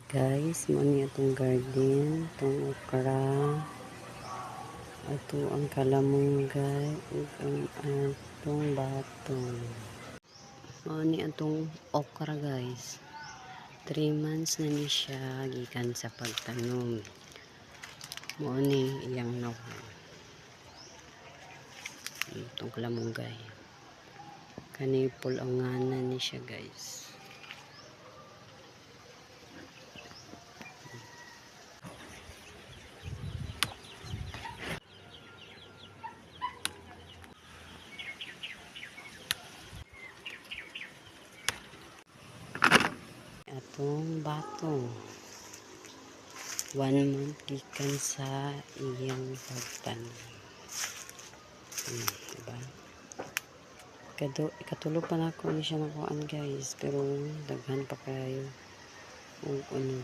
Guys, mo ni atong garden, itong okra, ato ang kalamunggay, ug ang atong batong. Mo ni atong okra guys. 3 months na ni siya gikan sa pagtanom. Mo ni iyang nawa. Itong kalamunggay. Kani pulanganan ni siya guys. Atong batong 1 month gikan sa iyang pagtanom. Diba? Ikatulo pa na ako ni siya nakuhaan guys, pero daghan pa kayo. O ano,